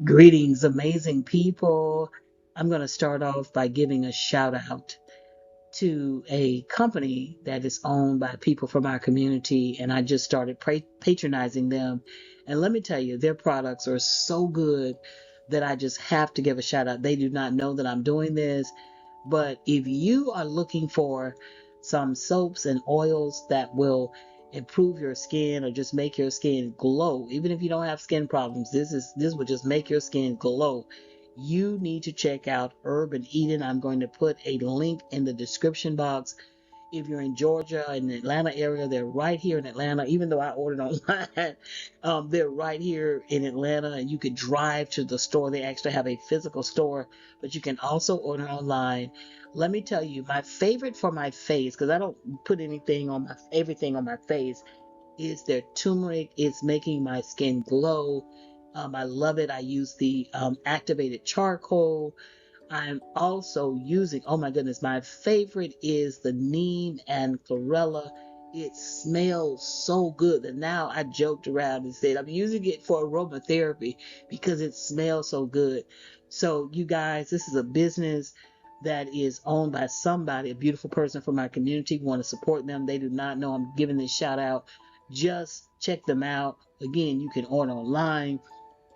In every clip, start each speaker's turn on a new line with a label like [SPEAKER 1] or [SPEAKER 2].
[SPEAKER 1] Greetings, amazing people. I'm going to start off by giving a shout out to a company that is owned by people from our community, and I just started patronizing them. And let me tell you, their products are so good that I just have to give a shout out. They do not know that I'm doing this, but if you are looking for some soaps and oils that will improve your skin or just make your skin glow, even if you don't have skin problems, this will just make your skin glow. You need to check out Herb and Eden. I'm going to put a link in the description box. If you're in Georgia in the Atlanta area, they're right here in Atlanta. Even though I ordered online, they're right here in Atlanta, and you could drive to the store. They actually have a physical store, but you can also order online. Let me tell you, my favorite for my face, because I don't put anything on my everything on my face, is their turmeric. It's making my skin glow. I love it. I use the activated charcoal. I'm also using, oh my goodness, my favorite is the neem and chlorella. It smells so good that now I joked around and said I'm using it for aromatherapy because it smells so good. So, you guys, this is a business that is owned by somebody, a beautiful person from our community. We want to support them. They do not know I'm giving this shout out. Just check them out. Again, you can order online,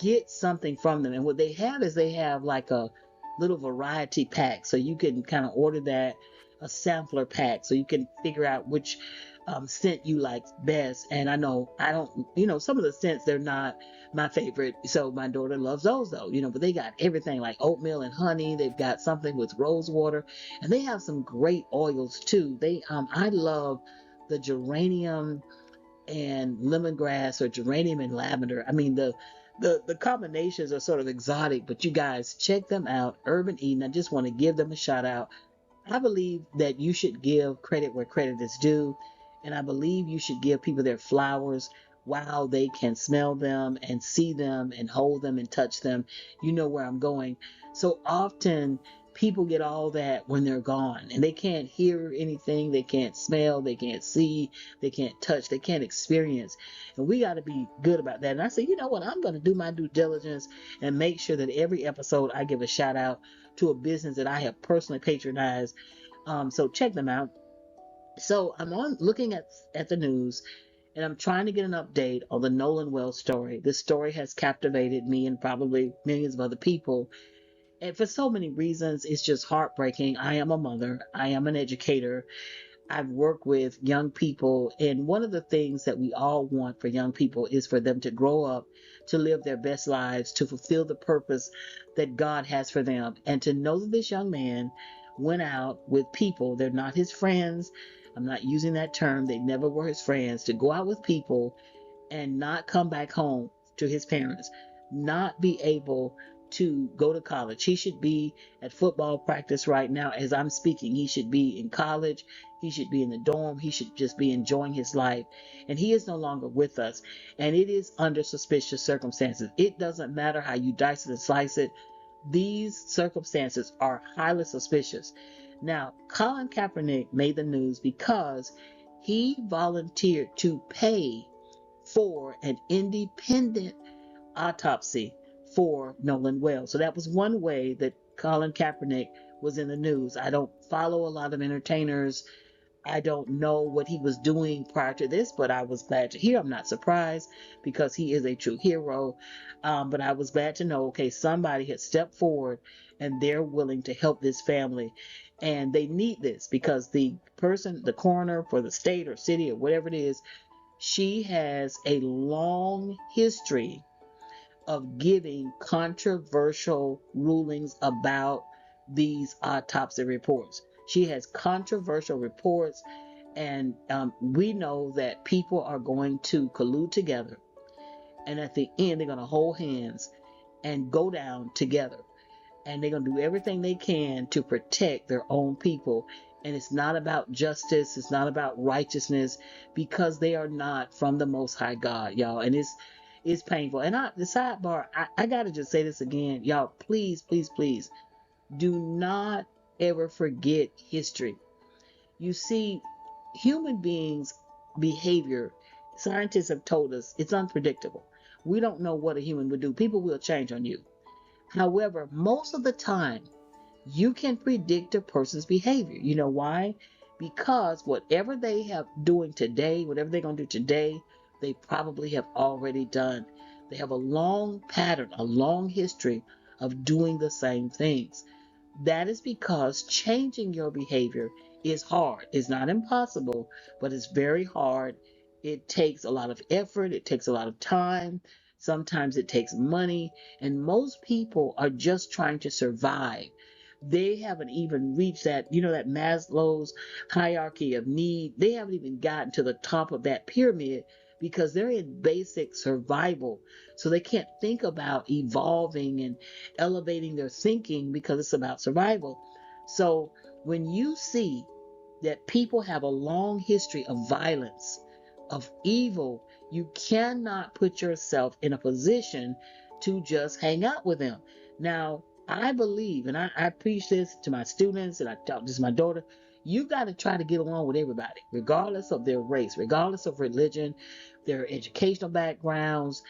[SPEAKER 1] get something from them. And what they have is they have like a little variety pack. So you can kind of order that, a sampler pack, so you can figure out which scent you like best. And I know I don't, some of the scents, they're not my favorite. So my daughter loves those though, but they got everything like oatmeal and honey. They've got something with rose water, and they have some great oils too. I love the geranium and lemongrass or geranium and lavender. I mean, the combinations are sort of exotic, but you guys check them out. Urban Eden. I just want to give them a shout out. I believe that you should give credit where credit is due, and I believe you should give people their flowers while they can smell them and see them and hold them and touch them. You know where I'm going. So often people get all that when they're gone, and they can't hear anything, they can't smell, they can't see, they can't touch, they can't experience. And we got to be good about that. And I say, you know what? I'm going to do my due diligence and make sure that every episode I give a shout out to a business that I have personally patronized. So check them out. So I'm on looking at the news, and I'm trying to get an update on the Nolan Wells story. This story has captivated me and probably millions of other people. And for so many reasons, it's just heartbreaking. I am a mother, I am an educator, I've worked with young people, and one of the things that we all want for young people is for them to grow up, to live their best lives, to fulfill the purpose that God has for them, and to know that this young man went out with people, they're not his friends. I'm not using that term, they never were his friends, to go out with people and not come back home to his parents, not be able to go to college. He should be at football practice right now as I'm speaking. He should be in college. He should be in the dorm. He should just be enjoying his life. And he is no longer with us. And it is under suspicious circumstances. It doesn't matter how you dice it and slice it. These circumstances are highly suspicious. Now, Colin Kaepernick made the news because he volunteered to pay for an independent autopsy for Nolan Wells. So that was one way that Colin Kaepernick was in the news. I don't follow a lot of entertainers. I don't know what he was doing prior to this, but I was glad to hear. I'm not surprised because he is a true hero. But I was glad to know, okay, somebody had stepped forward and they're willing to help this family. And they need this because the person, the coroner for the state or city or whatever it is, she has a long history of giving controversial rulings about these autopsy reports. She has controversial reports, and we know that people are going to collude together, and at the end, they're going to hold hands and go down together, and they're going to do everything they can to protect their own people. And it's not about justice, it's not about righteousness, because they are not from the Most High God, y'all. And it's painful. And the sidebar, I gotta just say this again, y'all. Please, please, please, do not ever forget history. You see, human beings' behavior, scientists have told us it's unpredictable. We don't know what a human would do. People will change on you. However, most of the time, you can predict a person's behavior. You know why? Because whatever they have doing today, whatever they're going to do today, they probably have already done. They have a long pattern, a long history of doing the same things. That is because changing your behavior is hard. It's not impossible, but it's very hard. It takes a lot of effort, it takes a lot of time. Sometimes it takes money, and most people are just trying to survive. They haven't even reached that, that Maslow's hierarchy of need. They haven't even gotten to the top of that pyramid because they're in basic survival. So they can't think about evolving and elevating their thinking because it's about survival. So when you see that people have a long history of violence, of evil, you cannot put yourself in a position to just hang out with them. Now, I believe, and I preach this to my students, and I talk this to my daughter. You got to try to get along with everybody, regardless of their race, regardless of religion, their educational backgrounds,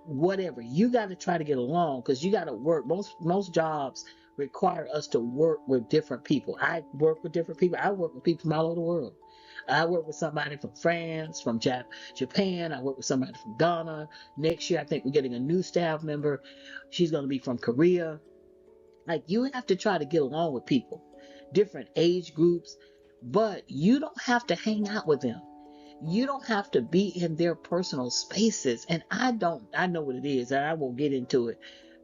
[SPEAKER 1] whatever. You got to try to get along because you got to work. Most jobs require us to work with different people. I work with different people. I work with people from all over the world. I work with somebody from France, from Japan. I work with somebody from Ghana. Next year, I think we're getting a new staff member. She's going to be from Korea. Like, you have to try to get along with people, different age groups, but you don't have to hang out with them. You don't have to be in their personal spaces. And I know what it is, and I won't get into it,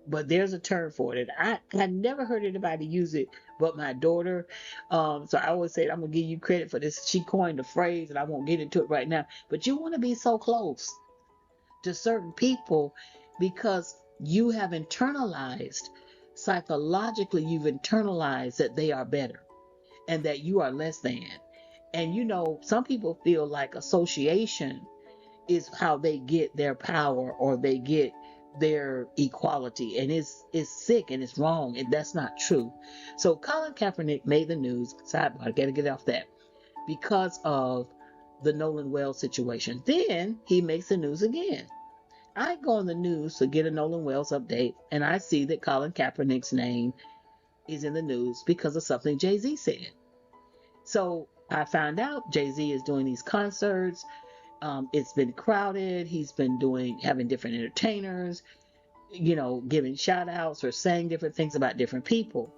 [SPEAKER 1] but there's a term for it. And I never heard anybody use it but my daughter. So I always say, I'm going to give you credit for this. She coined the phrase, and I won't get into it right now. But you want to be so close to certain people because you have internalized, psychologically, you've internalized that they are better and that you are less than. And some people feel like association is how they get their power or they get their equality. And it's sick and it's wrong. And that's not true. So Colin Kaepernick made the news. Sidebar, I gotta get off that. Because of the Nolan Wells situation. Then he makes the news again. I go on the news to get a Nolan Wells update, and I see that Colin Kaepernick's name is in the news because of something Jay-Z said. So I found out Jay-Z is doing these concerts. It's been crowded. He's been having different entertainers, giving shout outs or saying different things about different people.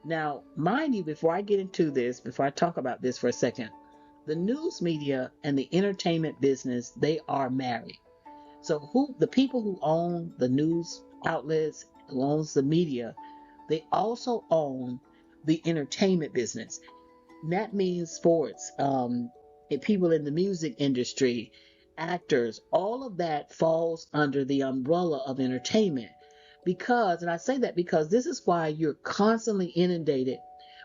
[SPEAKER 1] Now, mind you, before I get into this, before I talk about this for a second, the news media and the entertainment business, they are married. So the people who own the news outlets, who owns the media, they also own the entertainment business. That means sports, and people in the music industry, actors, all of that falls under the umbrella of entertainment. And I say that because this is why you're constantly inundated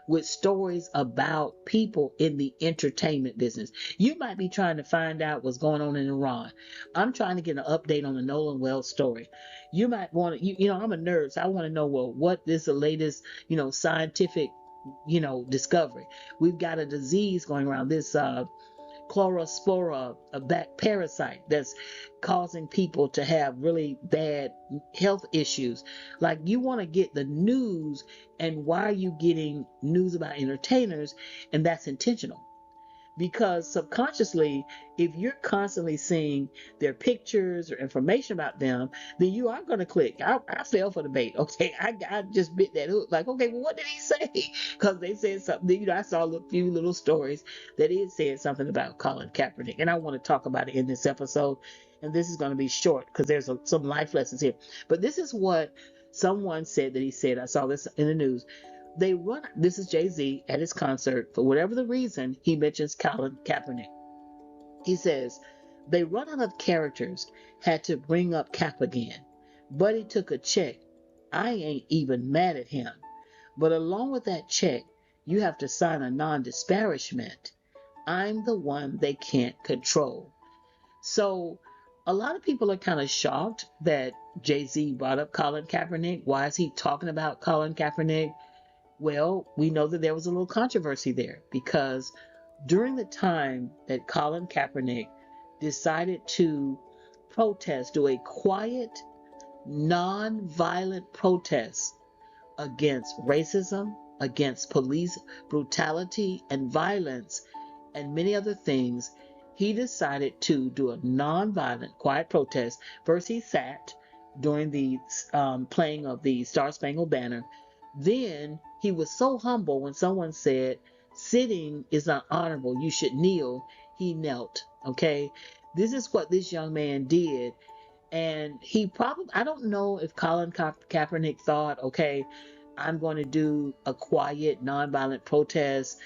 [SPEAKER 1] with stories about people in the entertainment business. You might be trying to find out what's going on in Iran. I'm trying to get an update on the Nolan Wells story. You might want to, I'm a nerd, so I want to know, well, what is the latest, scientific, discovery. We've got a disease going around, this chlorospora, a back parasite that's causing people to have really bad health issues. Like, you want to get the news, and why are you getting news about entertainers? And that's intentional. Because subconsciously, if you're constantly seeing their pictures or information about them, then you are going to click. I fell for the bait. Okay, I just bit that hook. Like, okay, well, what did he say? Because they said something. I saw a few little stories that it said something about Colin Kaepernick, and I want to talk about it in this episode. And this is going to be short because there's some life lessons here. But this is what someone said that he said. I saw this in the news. This is Jay-Z at his concert. For whatever the reason, he mentions Colin Kaepernick. He says, they run out of characters, had to bring up Cap again. Buddy took a check. I ain't even mad at him. But along with that check, you have to sign a non-disparagement. I'm the one they can't control. So a lot of people are kind of shocked that Jay-Z brought up Colin Kaepernick. Why is he talking about Colin Kaepernick? Well, we know that there was a little controversy there because during the time that Colin Kaepernick decided to protest, do a quiet, non-violent protest against racism, against police brutality and violence, and many other things, he decided to do a non-violent, quiet protest. First, he sat during the playing of the Star Spangled Banner. Then he was so humble when someone said, "Sitting is not honorable. You should kneel." He knelt. Okay, this is what this young man did. And he probably, I don't know if Colin Kaepernick thought, okay, I'm going to do a quiet, nonviolent protest.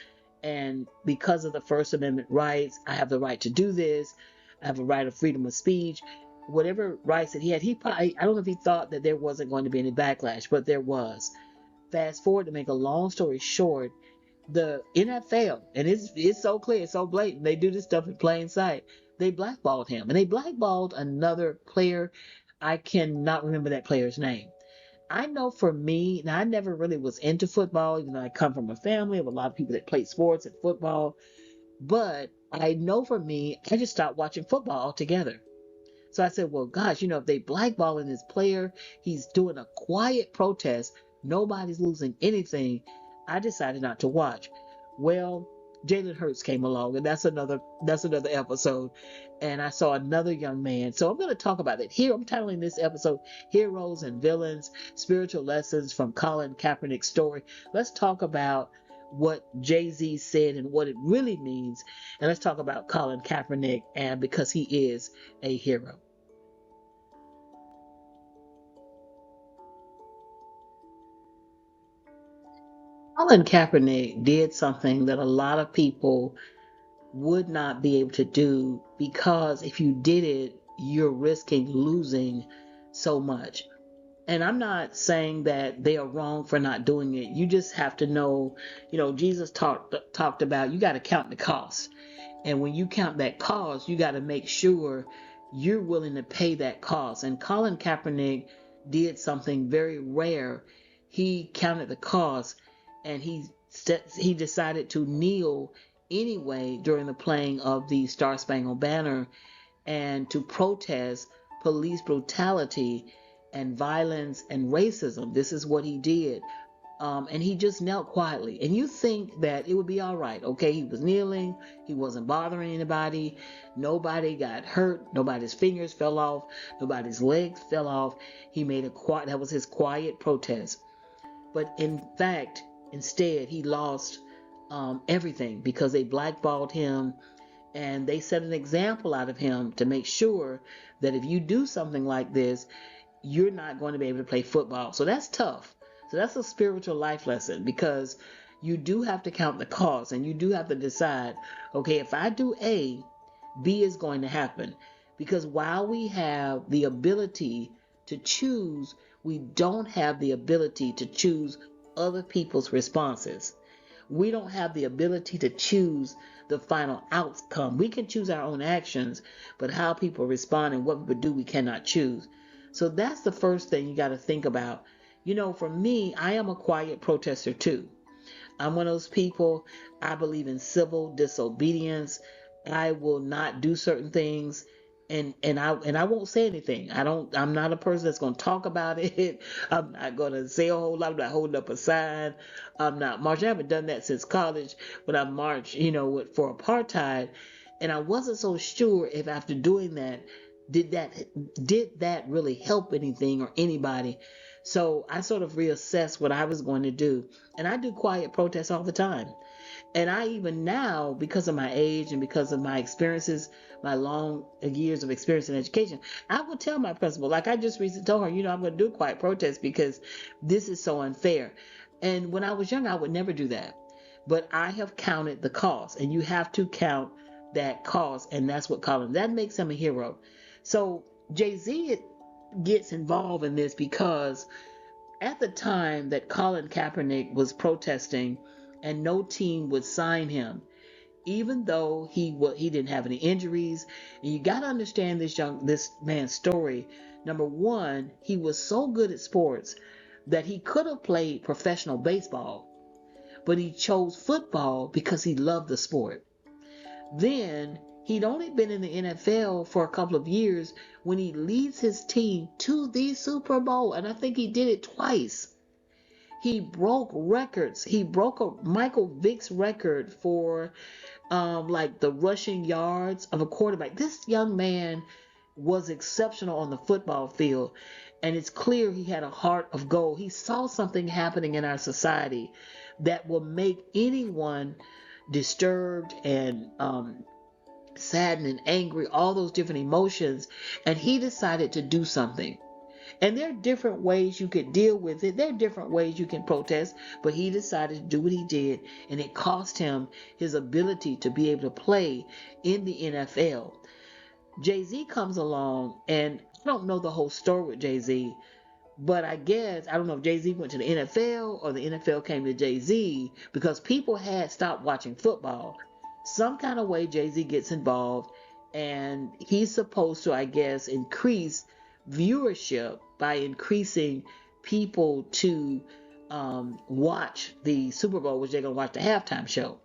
[SPEAKER 1] And because of the First Amendment rights, I have the right to do this. I have a right of freedom of speech. Whatever rights that he had, he probably, I don't know if he thought that there wasn't going to be any backlash, but there was. Fast forward to make a long story short, the NFL, and it's so clear, it's so blatant. They do this stuff in plain sight. They blackballed him, and they blackballed another player. I cannot remember that player's name. I know for me, now I never really was into football, even though I come from a family of a lot of people that play sports and football. But I know for me, I just stopped watching football altogether. So I said, well, gosh, if they blackballing this player, he's doing a quiet protest, nobody's losing anything. I decided not to watch. Well, Jalen Hurts came along, and that's another episode. And I saw another young man. So I'm going to talk about it here. I'm titling this episode "Heroes and Villains: Spiritual Lessons from Colin Kaepernick's Story." Let's talk about what Jay-Z said and what it really means. And let's talk about Colin Kaepernick, and because he is a hero. Colin Kaepernick did something that a lot of people would not be able to do, because if you did it, you're risking losing so much. And I'm not saying that they are wrong for not doing it. You just have to know, Jesus talked about, you got to count the cost. And when you count that cost, you got to make sure you're willing to pay that cost. And Colin Kaepernick did something very rare. He counted the cost, and he decided to kneel anyway during the playing of the Star Spangled Banner, and to protest police brutality and violence and racism. This is what he did. And he just knelt quietly. And you think that it would be all right. Okay, he was kneeling, he wasn't bothering anybody, nobody got hurt, nobody's fingers fell off, nobody's legs fell off. He made that was his quiet protest. But in fact, instead, he lost everything, because they blackballed him, and they set an example out of him to make sure that if you do something like this, you're not going to be able to play football. So that's tough. So that's a spiritual life lesson, because you do have to count the cost, and you do have to decide, okay, if I do A, B is going to happen. Because while we have the ability to choose, we don't have the ability to choose other people's responses. We don't have the ability to choose the final outcome. We can choose our own actions, but how people respond and what people do, we cannot choose. So that's the first thing you got to think about. For me, I am a quiet protester too. I'm one of those people. I believe in civil disobedience. I will not do certain things, and I won't say anything. I'm not a person that's going to talk about it. I'm not going to say a whole lot. I'm not holding up a sign. I'm not marching. I haven't done that since college, when I marched, for apartheid, and I wasn't so sure if after doing that, did that did that really help anything or anybody. So I sort of reassessed what I was going to do. And I do quiet protests all the time. And I even now, because of my age and because of my experiences, my long years of experience in education, I would tell my principal, like I just recently told her, I'm going to do a quiet protest because this is so unfair. And when I was young, I would never do that. But I have counted the cost, and you have to count that cost. And that's what Colin, that makes him a hero. So Jay-Z gets involved in this because at the time that Colin Kaepernick was protesting and no team would sign him, even though he didn't have any injuries. And you got to understand this man's story. Number one, he was so good at sports that he could have played professional baseball, but he chose football because he loved the sport. Then he'd only been in the NFL for a couple of years when he leads his team to the Super Bowl, and I think he did it twice. He broke records. He broke a Michael Vick's record for like the rushing yards of a quarterback. This young man was exceptional on the football field, and it's clear he had a heart of gold. He saw something happening in our society that will make anyone disturbed and saddened and angry, all those different emotions, and he decided to do something. And there are different ways you could deal with it. There are different ways you can protest, but he decided to do what he did, and it cost him his ability to be able to play in the NFL. Jay-Z comes along, and I don't know the whole story with Jay-Z, but I guess, I don't know if Jay-Z went to the NFL or the NFL came to Jay-Z, because people had stopped watching football. Some kind of way Jay-Z gets involved, and he's supposed to, I guess, increase viewership by increasing people to watch the Super Bowl, which they're going to watch the halftime show.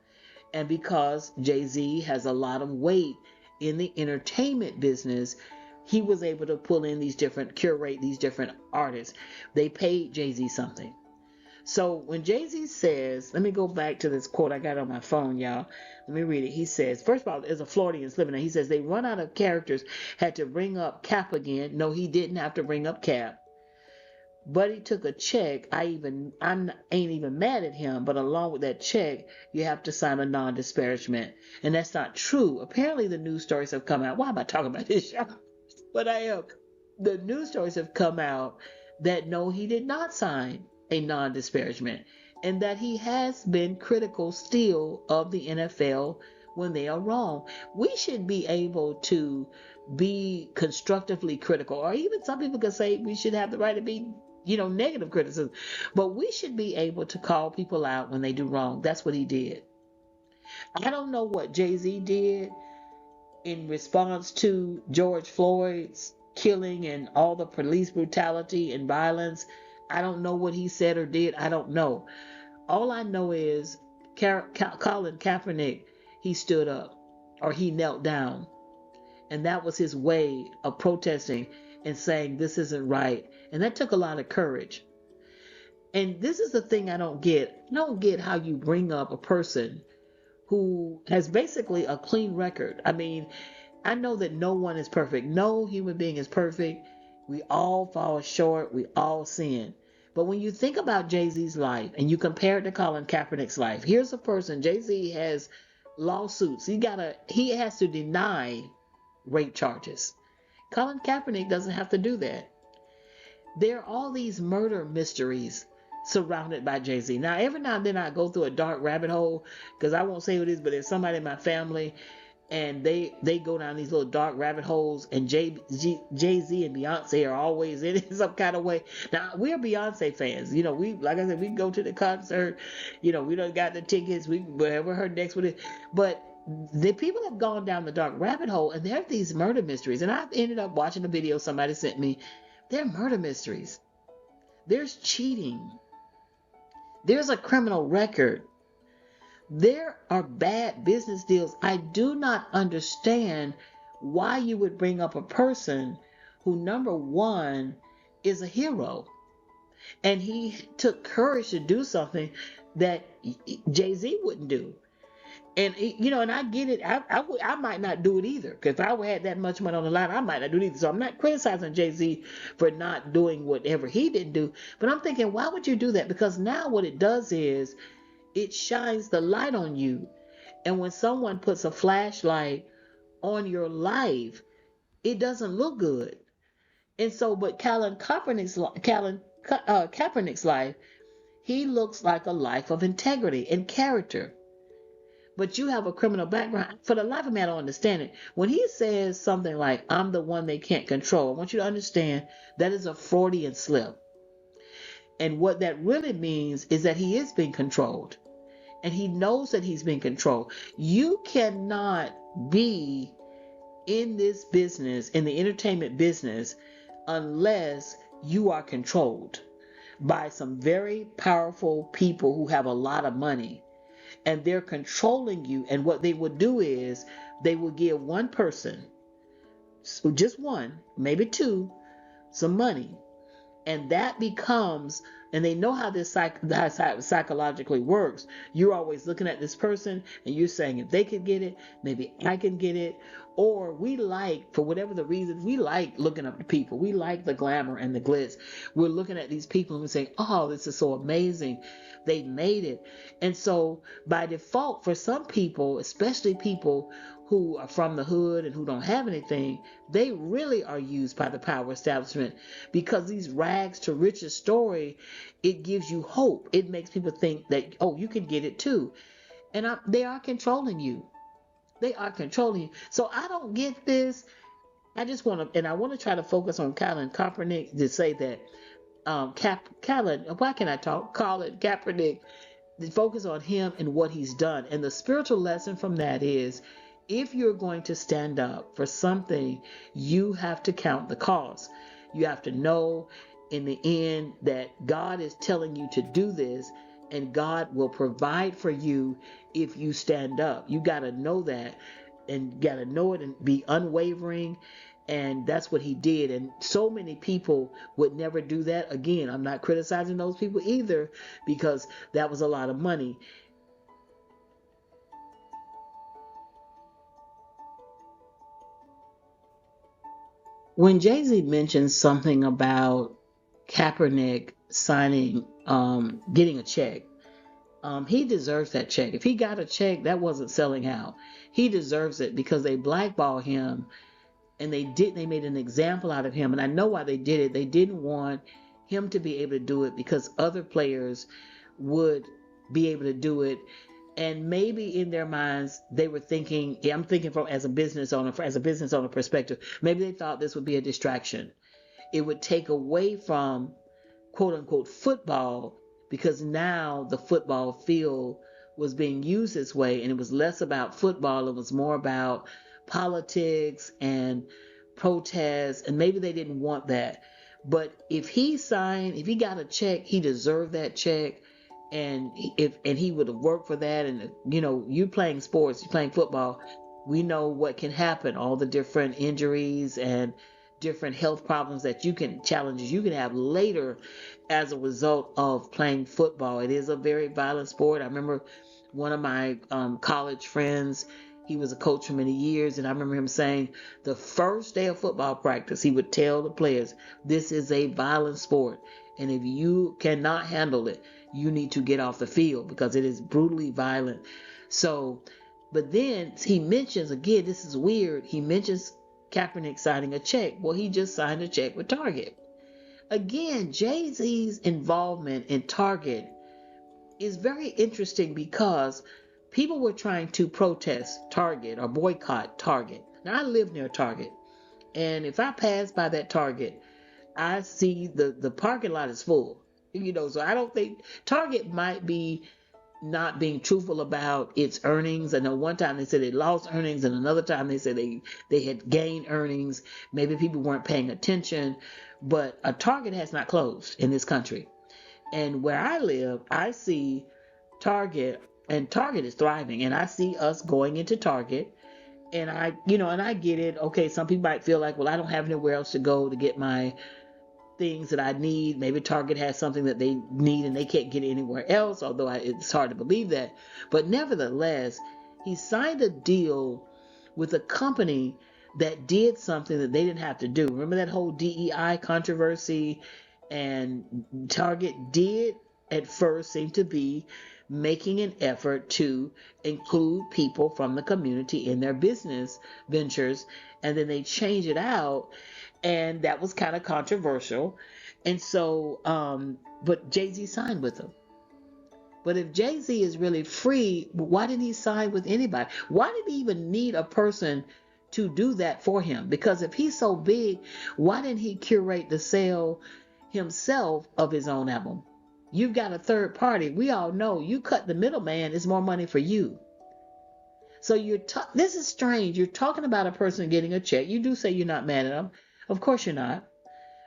[SPEAKER 1] And because Jay-Z has a lot of weight in the entertainment business, he was able to pull in curate these different artists. They paid Jay-Z something. So when Jay-Z says, let me go back to this quote I got on my phone, y'all. Let me read it. He says, first of all, there's a Floridian living there. He says, they run out of characters, had to bring up Cap again. No, he didn't have to bring up Cap. But he took a check. I ain't even mad at him, but along with that check, you have to sign a non-disparagement. And that's not true. Apparently the news stories have come out. Why am I talking about this, y'all? But I am. The news stories have come out that no, he did not sign a non-disparagement, and that he has been critical still of the NFL when they are wrong. We should be able to be constructively critical, or even some people could say we should have the right to be, negative criticism, but we should be able to call people out when they do wrong. That's what he did. I don't know what Jay-Z did in response to George Floyd's killing and all the police brutality and violence. I don't know what he said or did. I don't know. All I know is Colin Kaepernick, he stood up, or he knelt down. And that was his way of protesting and saying this isn't right. And that took a lot of courage. And this is the thing I don't get. I don't get how you bring up a person who has basically a clean record. I mean, I know that no one is perfect. No human being is perfect. We all fall short. We all sin. But when you think about Jay-Z's life and you compare it to Colin Kaepernick's life, here's a person. Jay-Z has lawsuits. He has to deny rape charges. Colin Kaepernick doesn't have to do that. There are all these murder mysteries surrounded by Jay-Z. Now, every now and then I go through a dark rabbit hole, because I won't say who it is, but there's somebody in my family, and they go down these little dark rabbit holes, and Jay-Z and Beyonce are always in it some kind of way. Now, we're Beyonce fans. We, like I said, we go to the concert. We done got the tickets. Whatever her next one is. But the people have gone down the dark rabbit hole, and there are these murder mysteries. And I've ended up watching a video somebody sent me. They're murder mysteries. There's cheating. There's a criminal record. There are bad business deals. I do not understand why you would bring up a person who, number one, is a hero. And he took courage to do something that Jay-Z wouldn't do. And, and I get it. I might not do it either. Because if I had that much money on the line, I might not do it either. So I'm not criticizing Jay-Z for not doing whatever he didn't do. But I'm thinking, why would you do that? Because now what it does is it shines the light on you. And when someone puts a flashlight on your life, it doesn't look good. And so, but Colin Kaepernick's life, he looks like a life of integrity and character. But you have a criminal background. For the life of me, I don't understand it. When he says something like, I'm the one they can't control, I want you to understand that is a Freudian slip. And what that really means is that he is being controlled. And he knows that he's being controlled. You cannot be in this business, in the entertainment business, unless you are controlled by some very powerful people who have a lot of money. And they're controlling you. And what they would do is they will give one person, so just one, maybe two, some money. And that becomes, and they know how this psychologically works. You're always looking at this person and you're saying, if they could get it, maybe I can get it. Or we like, for whatever the reason, we like looking up to people. We like the glamour and the glitz. We're looking at these people and we're saying, oh, this is so amazing. They made it. And so by default, for some people, especially people who are from the hood and who don't have anything, they really are used by the power establishment, because these rags to riches story, it gives you hope. It makes people think that, oh, you can get it too. And they are controlling you. They are controlling you. So I don't get this. I just want to, and I want to try to focus on Colin Kaepernick to say that Colin, why can I talk? Colin Kaepernick, focus on him and what he's done. And the spiritual lesson from that is, if you're going to stand up for something, you have to count the cost. You have to know in the end that God is telling you to do this, and God will provide for you if you stand up. You got to know that, and got to know it and be unwavering. And that's what he did. And so many people would never do that. Again, I'm not criticizing those people either, because that was a lot of money. When Jay-Z mentioned something about Kaepernick signing, getting a check, he deserves that check. If he got a check, that wasn't selling out. He deserves it, because they blackballed him, and they made an example out of him. And I know why they did it. They didn't want him to be able to do it, because other players would be able to do it. And maybe in their minds they were thinking, I'm thinking from as a business owner perspective, maybe they thought this would be a distraction. It would take away from quote unquote football, because now the football field was being used this way, and it was less about football, it was more about politics and protests, and maybe they didn't want that. But if he got a check, he deserved that check. And he would have worked for that. And you playing sports, you playing football, we know what can happen, all the different injuries and different health problems challenges you can have later as a result of playing football. It is a very violent sport. I remember one of my college friends, he was a coach for many years, and I remember him saying the first day of football practice, he would tell the players, this is a violent sport, and if you cannot handle it, you need to get off the field, because it is brutally violent. So, but then he mentions, again, this is weird, he mentions Kaepernick signing a check. Well, he just signed a check with Target. Again, Jay-Z's involvement in Target is very interesting, because people were trying to protest Target or boycott Target. Now, I live near Target, and if I pass by that Target, I see the parking lot is full. So I don't think Target might be not being truthful about its earnings. I know one time they said they lost earnings, and another time they said they had gained earnings. Maybe people weren't paying attention, but a Target has not closed in this country. And where I live, I see Target, and Target is thriving, and I see us going into Target, and I get it. Okay, some people might feel like, well, I don't have anywhere else to go to get my things that I need. Maybe Target has something that they need and they can't get anywhere else, although it's hard to believe that. But nevertheless, he signed a deal with a company that did something that they didn't have to do. Remember that whole DEI controversy? And Target did at first seem to be making an effort to include people from the community in their business ventures, and then they changed it out, and that was kind of controversial. And so but Jay-Z signed with them. But if Jay-Z is really free, why didn't he sign with anybody? Why did he even need a person to do that for him? Because if he's so big, why didn't he curate the sale himself of his own album? You've got a third party. We all know you cut the middleman, it's more money for you. So this is strange. You're talking about a person getting a check. You do say you're not mad at them. Of course you're not.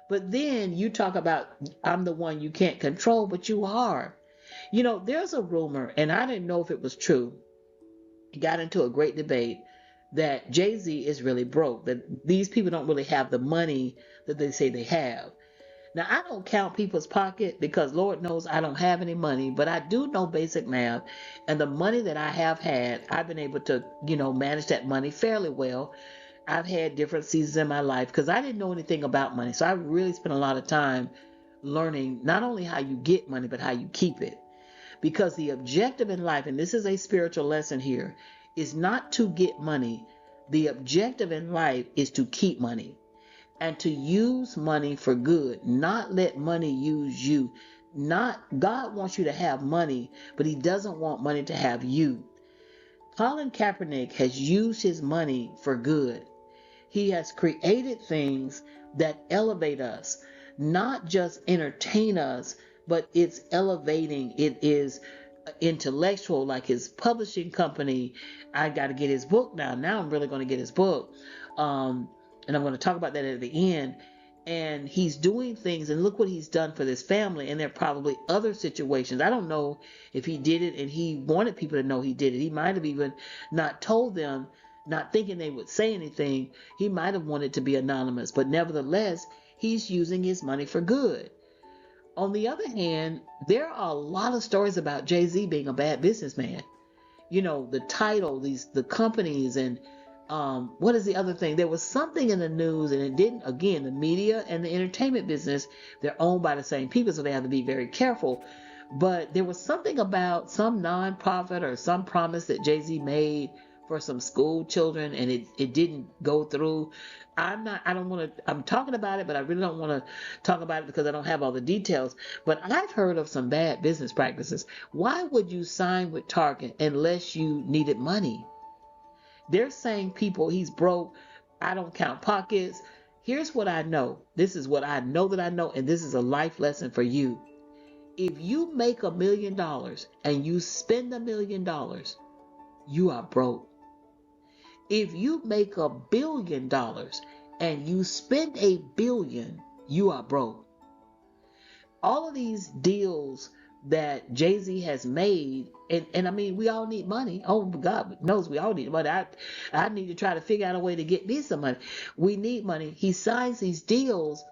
[SPEAKER 1] But then you talk about, I'm the one you can't control, but you are. There's a rumor, and I didn't know if it was true. It got into a great debate that Jay-Z is really broke, that these people don't really have the money that they say they have. Now, I don't count people's pocket because Lord knows I don't have any money, but I do know basic math. And the money that I have had, I've been able to, manage that money fairly well. I've had different seasons in my life because I didn't know anything about money. So I really spent a lot of time learning not only how you get money, but how you keep it. Because the objective in life, and this is a spiritual lesson here, is not to get money. The objective in life is to keep money and to use money for good, not let money use you. Not God wants you to have money, but he doesn't want money to have you. Colin Kaepernick has used his money for good. He has created things that elevate us, not just entertain us, but it's elevating. It is intellectual, like his publishing company. I got to get his book now. Now I'm really going to get his book. Um, and I'm going to talk about that at the end. And he's doing things, and look what he's done for this family. And there are probably other situations. I don't know if he did it and he wanted people to know he did it. He might have even not told them, not thinking they would say anything. He might have wanted to be anonymous, but nevertheless, he's using his money for good. On the other hand, there are a lot of stories about Jay-Z being a bad businessman. The title, the companies, and what is the other thing? There was something in the news, and it didn't. Again, the media and the entertainment business, they're owned by the same people, so they have to be very careful. But there was something about some nonprofit or some promise that Jay-Z made for some school children, and it didn't go through. I don't want to, I'm talking about it, but I really don't want to talk about it because I don't have all the details. But I've heard of some bad business practices. Why would you sign with Target unless you needed money? They're saying people, he's broke. I don't count pockets. Here's what I know. This is what I know that I know, and this is a life lesson for you. If you make $1 million and you spend $1 million, you are broke. If you make $1 billion and you spend $1 billion, you are broke. All of these deals that Jay-Z has made, and I mean, we all need money. Oh, God knows we all need money. I need to try to figure out a way to get me some money. We need money. He signs these deals,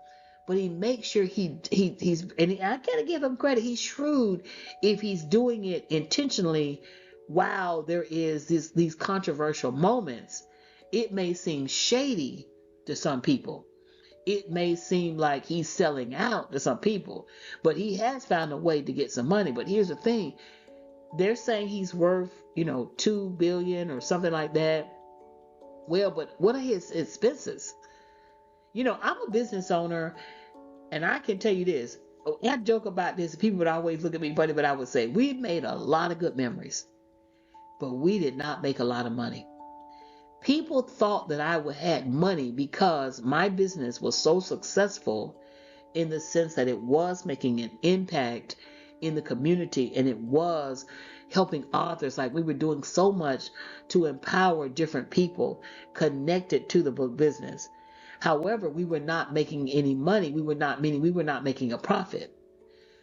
[SPEAKER 1] but he makes sure he's, and I gotta give him credit. He's shrewd if he's doing it intentionally. While there is these controversial moments, it may seem shady to some people. It may seem like he's selling out to some people, but he has found a way to get some money. But here's the thing. They're saying he's worth, 2 billion or something like that. Well, but what are his expenses? I'm a business owner, and I can tell you this. I joke about this. People would always look at me funny, but I would say we've made a lot of good memories, but we did not make a lot of money. People thought that I had money because my business was so successful, in the sense that it was making an impact in the community and it was helping authors. Like, we were doing so much to empower different people connected to the book business. However, we were not making any money. We were not making a profit.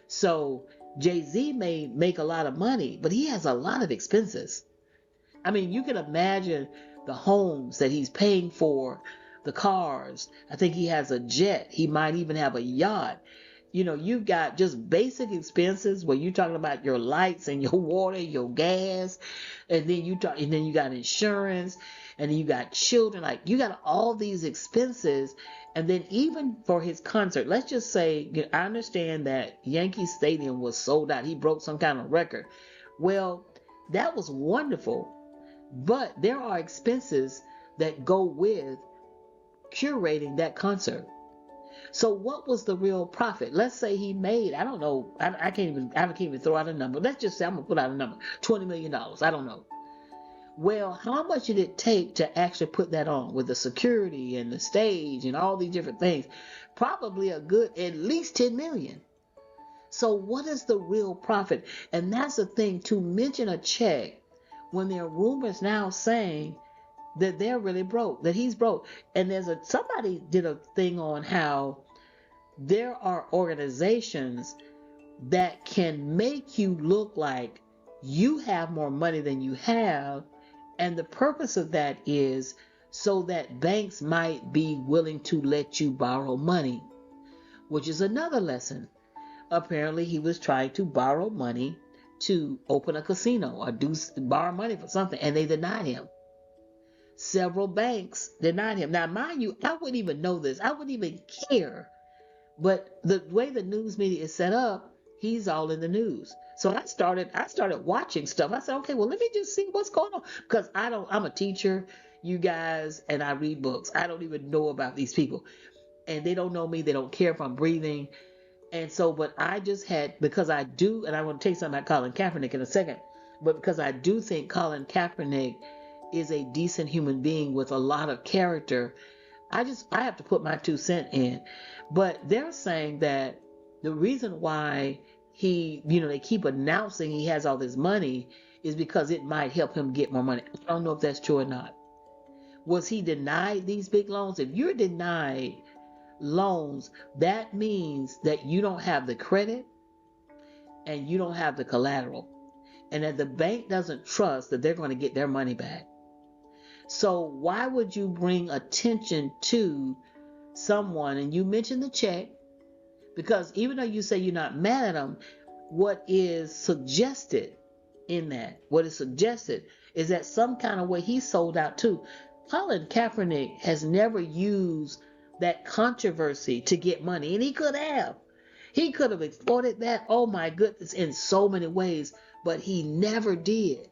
[SPEAKER 1] So Jay-Z may make a lot of money, but he has a lot of expenses. I mean, you can imagine the homes that he's paying for, the cars. I think he has a jet. He might even have a yacht. You've got just basic expenses where you're talking about your lights and your water, your gas, and then you got insurance, and then you got children. Like, you got all these expenses. And then even for his concert, let's just say, I understand that Yankee Stadium was sold out. He broke some kind of record. Well, that was wonderful. But there are expenses that go with curating that concert. So what was the real profit? Let's say he made, I don't know, I can't even throw out a number. Let's just say I'm gonna put out a number, $20 million. I don't know. Well, how much did it take to actually put that on with the security and the stage and all these different things? Probably a good at least 10 million. So what is the real profit? And that's the thing, to mention a check when there are rumors now saying that they're really broke, that he's broke. And somebody did a thing on how there are organizations that can make you look like you have more money than you have. And the purpose of that is so that banks might be willing to let you borrow money. which is another lesson. Apparently, he was trying to borrow money to open a casino or borrow money for something, and they denied him. Several banks denied him. Now, mind you, I wouldn't even know this. I wouldn't even care. But the way the news media is set up, he's all in the news. So I started watching stuff. I said, okay, well, let me just see what's going on. Because I'm a teacher, you guys, and I read books. I don't even know about these people. And they don't know me. They don't care if I'm breathing. And so, but I just had, because I do, and I want to tell you something about Colin Kaepernick in a second, but because I do think Colin Kaepernick is a decent human being with a lot of character, I have to put my 2 cents in. But they're saying that the reason why they keep announcing he has all this money is because it might help him get more money. I don't know if that's true or not. Was he denied these big loans? If you're denied loans, that means that you don't have the credit and you don't have the collateral, and that the bank doesn't trust that they're going to get their money back. So why would you bring attention to someone and you mention the check? Because even though you say you're not mad at them, what is suggested what is suggested is that some kind of way he sold out too. Colin Kaepernick has never used that controversy to get money, and he could have. He could have exploited that, oh my goodness, in so many ways, but he never did.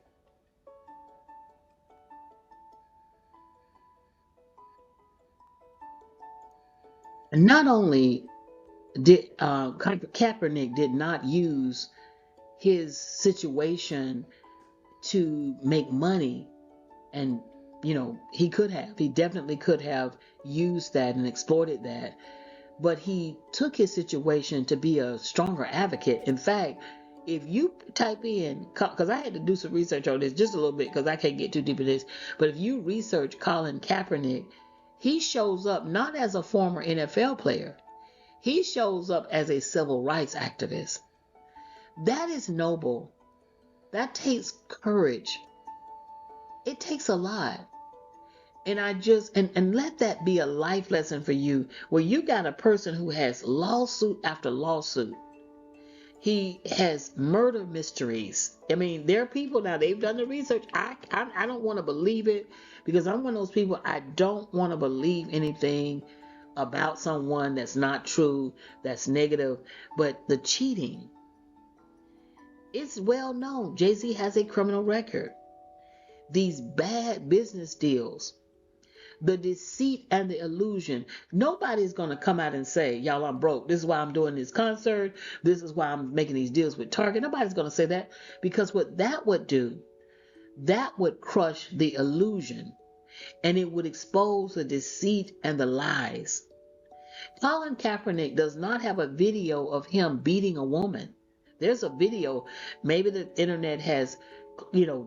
[SPEAKER 1] And not only did Kaepernick did not use his situation to make money, and he definitely could have used that and exploited that, but he took his situation to be a stronger advocate. In fact, if you type in, because I had to do some research on this just a little bit because I can't get too deep in this, but if you research Colin Kaepernick, he shows up not as a former NFL player. He shows up as a civil rights activist. That is noble. That takes courage. It takes a lot. And I just and let that be a life lesson for you, where you got a person who has lawsuit after lawsuit. He has murder mysteries. I mean, there are people now, they've done the research. I don't want to believe it, because I'm one of those people, I don't want to believe anything about someone that's not true, that's negative. But the cheating, it's well known. Jay-Z has a criminal record. These bad business deals, the deceit and the illusion. Nobody's going to come out and say, y'all, I'm broke. This is why I'm doing this concert. This is why I'm making these deals with Target. Nobody's going to say that, because what that would do, that would crush the illusion, and it would expose the deceit and the lies. Colin Kaepernick does not have a video of him beating a woman. There's a video. Maybe the internet has,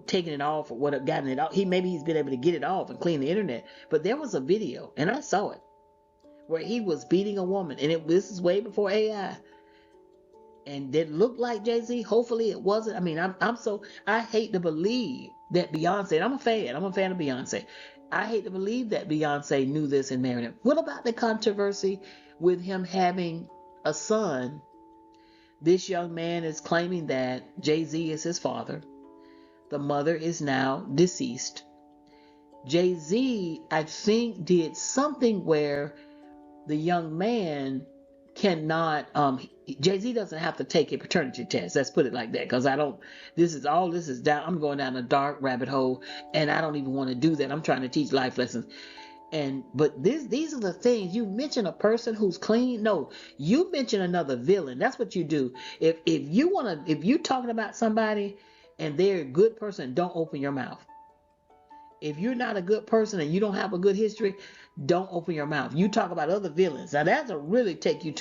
[SPEAKER 1] taken it off or what, gotten it off. He's been able to get it off and clean the internet. But there was a video, and I saw it, where he was beating a woman, and this is way before AI. And it looked like Jay-Z. Hopefully it wasn't. I mean, I hate to believe that Beyonce, and I'm a fan of Beyonce. I hate to believe that Beyonce knew this and married him. What about the controversy with him having a son? This young man is claiming that Jay-Z is his father. The mother is now deceased. Jay-Z, I think, did something where the young man cannot, Jay-Z doesn't have to take a paternity test. Let's put it like that, because this is down, I'm going down a dark rabbit hole, and I don't even want to do that. I'm trying to teach life lessons. But these are the things. You mention a person who's clean. No, you mention another villain. That's what you do. If you're talking about somebody and they're a good person, don't open your mouth. If you're not a good person and you don't have a good history, don't open your mouth. You talk about other villains. Now that'll really take you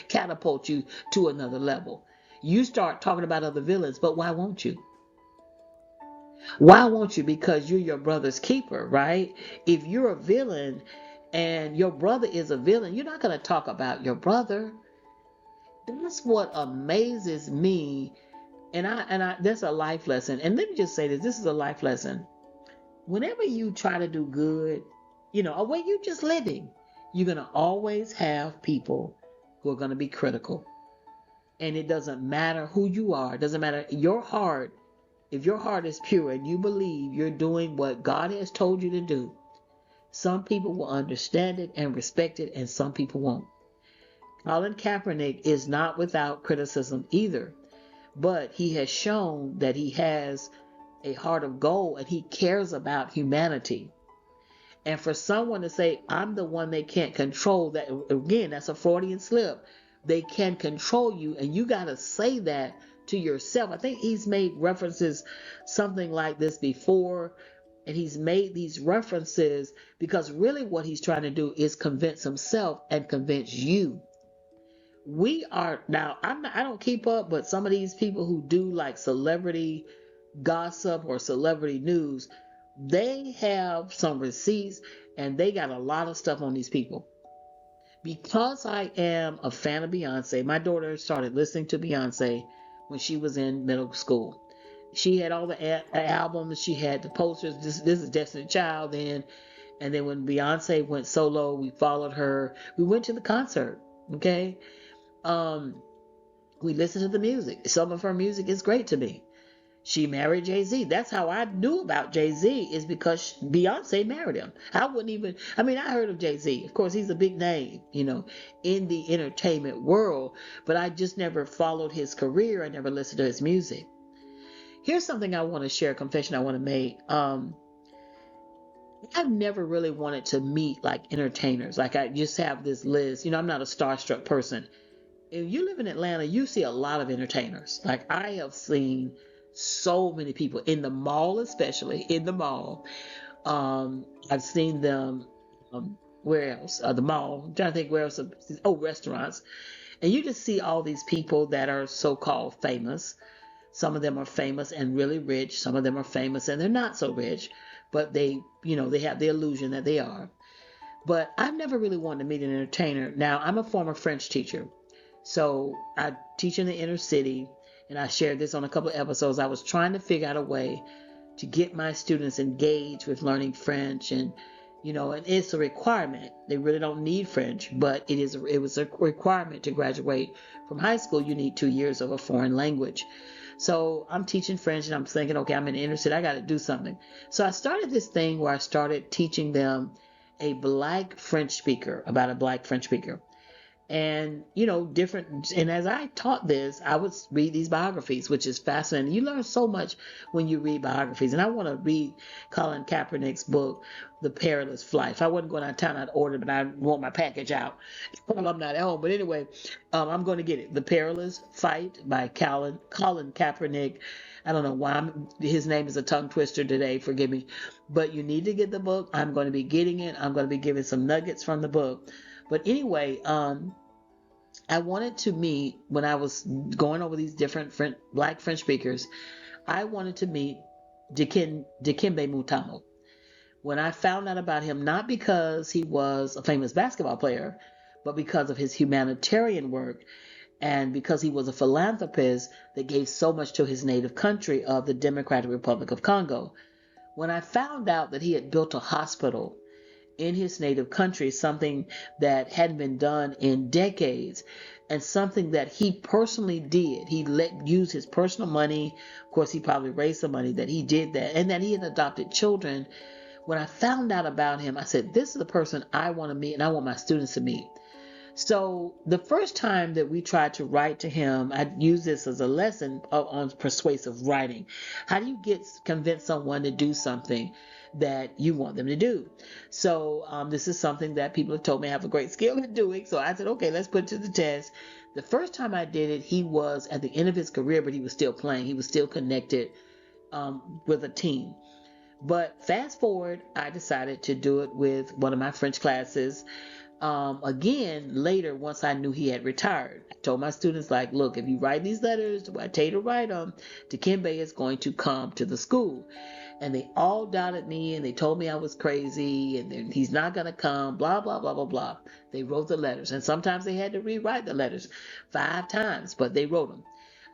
[SPEAKER 1] catapult you to another level. You start talking about other villains, but why won't you? Why won't you? Because you're your brother's keeper, right? If you're a villain and your brother is a villain, you're not going to talk about your brother. That's what amazes me. And that's a life lesson. And let me just say this. This is a life lesson. Whenever you try to do good, or when you're just living, you're going to always have people who are going to be critical. And it doesn't matter who you are. It doesn't matter your heart. If your heart is pure and you believe you're doing what God has told you to do, some people will understand it and respect it, and some people won't. Colin Kaepernick is not without criticism either, but he has shown that he has a heart of gold and he cares about humanity. And for someone to say, I'm the one they can't control, that again, that's a Freudian slip. They can control you, and you got to say that to yourself. I think he's made references something like this before, and he's made these references because really what he's trying to do is convince himself and convince you. We are now, I don't keep up, but some of these people who do like celebrity gossip or celebrity news, they have some receipts and they got a lot of stuff on these people. Because I am a fan of Beyonce, my daughter started listening to Beyonce when she was in middle school. She had all the albums, she had the posters. This is Destiny Child then. And then when Beyonce went solo, we followed her. We went to the concert. Okay. We listened to the music. Some of her music is great to me. She married Jay-Z. That's how I knew about Jay-Z, is because Beyonce married him. I wouldn't even, I mean, I heard of Jay-Z. Of course, he's a big name, in the entertainment world, but I just never followed his career. I never listened to his music. Here's something I want to share, a confession I want to make. I've never really wanted to meet like entertainers. Like I just have this list. I'm not a starstruck person. If you live in Atlanta, you see a lot of entertainers. Like I have seen so many people in the mall, especially in the mall. I've seen them. Where else? The mall. I'm trying to think where else. Oh, restaurants. And you just see all these people that are so-called famous. Some of them are famous and really rich. Some of them are famous and they're not so rich, but they have the illusion that they are. But I've never really wanted to meet an entertainer. Now, I'm a former French teacher. So I teach in the inner city, and I shared this on a couple of episodes. I was trying to figure out a way to get my students engaged with learning French, and and it's a requirement. They really don't need French, but it was a requirement to graduate from high school. You need 2 years of a foreign language. So I'm teaching French, and I'm thinking, okay, I'm in the inner city. I got to do something. So I started this thing where I started teaching them a black French speaker, about a black French speaker. And different, and as I taught this, I would read these biographies, which is fascinating. You learn so much when you read biographies. And I want to read Colin Kaepernick's book, The Perilous Flight. If I wasn't going out of town, I'd order it, but I want my package out while I'm not at home. But anyway, I'm going to get it. The Perilous Fight by Colin Kaepernick. I don't know why his name is a tongue twister today, forgive me, but you need to get the book. I'm going to be getting it. I'm going to be giving some nuggets from the book. But anyway, I wanted to meet, when I was going over these different black French speakers, I wanted to meet Dikembe Mutombo. When I found out about him, not because he was a famous basketball player, but because of his humanitarian work and because he was a philanthropist that gave so much to his native country of the Democratic Republic of Congo. When I found out that he had built a hospital in his native country, something that hadn't been done in decades, and something that he personally did. He use his personal money. Of course, he probably raised some money that he did that, and that he had adopted children. When I found out about him, I said, this is the person I want to meet, and I want my students to meet. So the first time that we tried to write to him, I used this as a lesson on persuasive writing. How do you convince someone to do something that you want them to do? So this is something that people have told me I have a great skill at doing. So I said, okay, let's put it to the test. The first time I did it, he was at the end of his career, but he was still playing. He was still connected with a team. But fast forward, I decided to do it with one of my French classes. Again, later, once I knew he had retired, I told my students, like, look, if you write these letters, I tell you to write them, Dikembe is going to come to the school. And they all doubted me, and they told me I was crazy, and he's not going to come, blah, blah, blah, blah, blah. They wrote the letters, and sometimes they had to rewrite the letters 5 times, but they wrote them.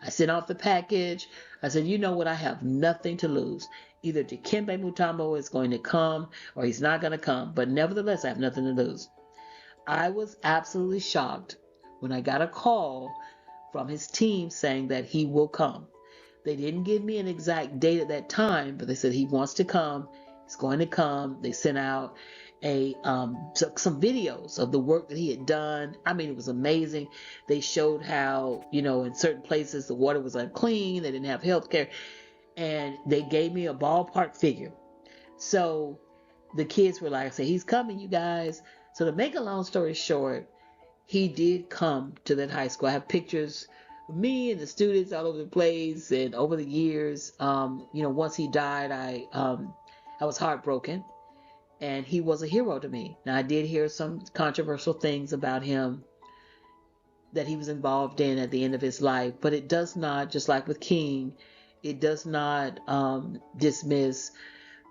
[SPEAKER 1] I sent off the package. I said, you know what? I have nothing to lose. Either Dikembe Mutombo is going to come, or he's not going to come. But nevertheless, I have nothing to lose. I was absolutely shocked when I got a call from his team saying that he will come. They didn't give me an exact date at that time, but they said he wants to come. He's going to come. They sent out some videos of the work that he had done. I mean, it was amazing. They showed how, in certain places the water was unclean. They didn't have health care. And they gave me a ballpark figure. So the kids were like, I said, he's coming, you guys. So to make a long story short, he did come to that high school. I have pictures of me and the students all over the place. And over the years, once he died, I was heartbroken. And he was a hero to me. Now, I did hear some controversial things about him that he was involved in at the end of his life, but it does not, just like with King, it does not dismiss